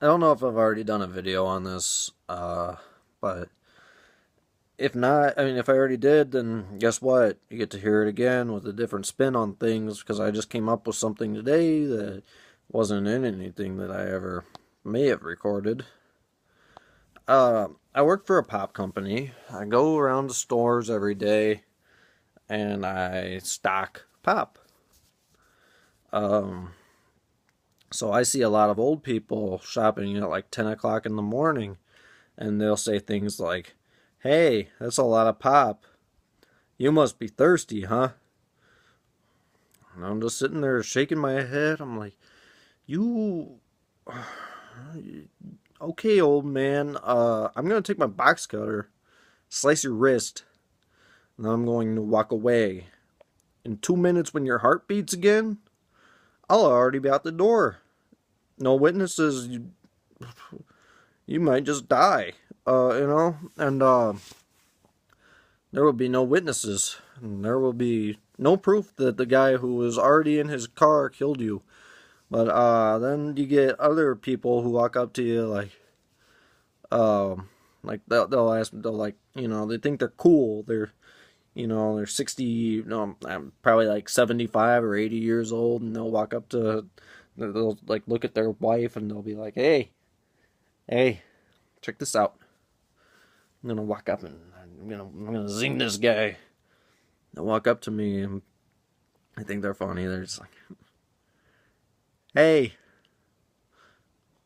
I don't know if I've already done a video on this, but if not, I mean, if I already did, then guess what? You get to hear it again with a different spin on things, because I just came up with something today that wasn't in anything that I ever may have recorded. I work for a pop company. I go around to stores every day, and I stock pop. Um, so I see a lot of old people shopping at like 10 o'clock in the morning, and they'll say things like, "Hey, that's a lot of pop. You must be thirsty, huh?" And I'm just sitting there shaking my head. I'm like, "You, okay, old man, I'm gonna take my box cutter, slice your wrist, and then I'm going to walk away. In 2 minutes when your heart beats again, I'll already be out the door. No witnesses, you might just die, and there will be no witnesses, and there will be no proof that the guy who was already in his car killed you." But then you get other people who walk up to you like they'll ask, they'll like, they think they're cool. They're 60, no, I'm probably like 75 or 80 years old, and they'll walk up to, they'll like look at their wife, and they'll be like, hey, check this out. I'm gonna walk up and I'm gonna zing this guy. They'll walk up to me, and I think they're funny. They're just like, "Hey,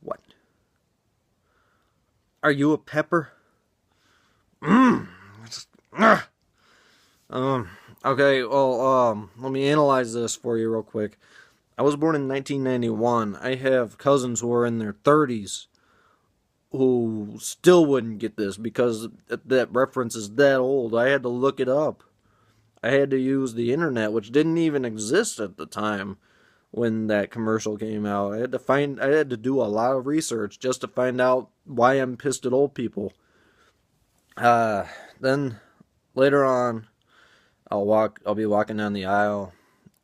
what? Are you a pepper?" Mmm. Okay, well, let me analyze this for you real quick. I was born in 1991. I have cousins who are in their 30s who still wouldn't get this because that reference is that old. I had to look it up. I had to use the internet, which didn't even exist at the time when that commercial came out. I had to do a lot of research just to find out why I'm pissed at old people. Then later on, I'll be walking down the aisle,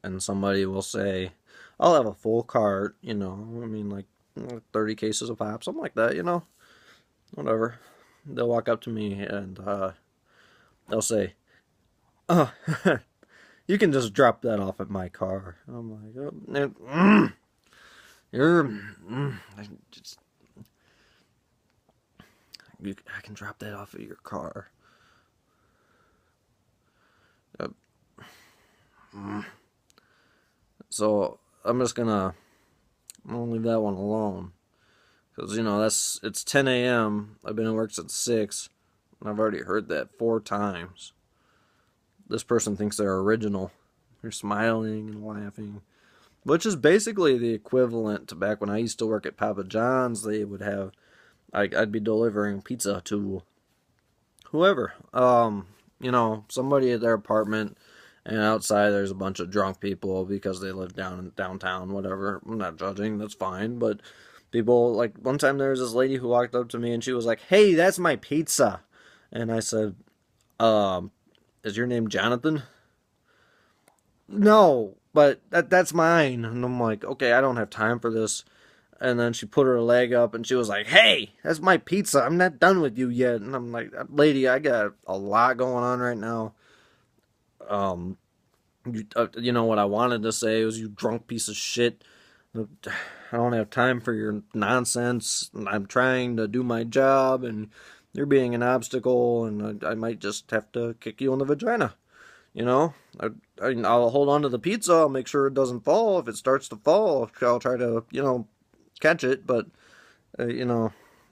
and somebody will say, "I'll have a full cart," I mean, like 30 cases of pop, something like that, whatever. They'll walk up to me, and they'll say, "Oh, you can just drop that off at my car." I'm like, "Oh, I can drop that off at your car." Uh, So I'm gonna leave that one alone, because it's 10 a.m. I've been at work since 6, and I've already heard that 4 times. This person thinks they're original. They're smiling and laughing, which is basically the equivalent to back when I used to work at Papa John's. They would have, I'd be delivering pizza to whoever, somebody at their apartment, and outside there's a bunch of drunk people because they live downtown, whatever. I'm not judging, that's fine, but people, like, one time there was this lady who walked up to me and she was like, "Hey, that's my pizza." And I said, "Is your name Jonathan?" "No, but that's mine." And I'm like, "Okay, I don't have time for this." And then she put her leg up and she was like, "Hey, that's my pizza. I'm not done with you yet." And I'm like, "Lady, I got a lot going on right now. What I wanted to say was, you drunk piece of shit. I don't have time for your nonsense. I'm trying to do my job, and you're being an obstacle, and I might just have to kick you in the vagina. I'll hold on to the pizza. I'll make sure it doesn't fall. If it starts to fall, I'll try to, catch it. But,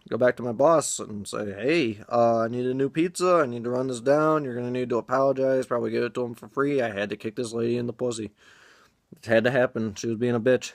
go back to my boss and say, "Hey, I need a new pizza. I need to run this down. You're going to need to apologize. Probably give it to him for free. I had to kick this lady in the pussy. It had to happen. She was being a bitch."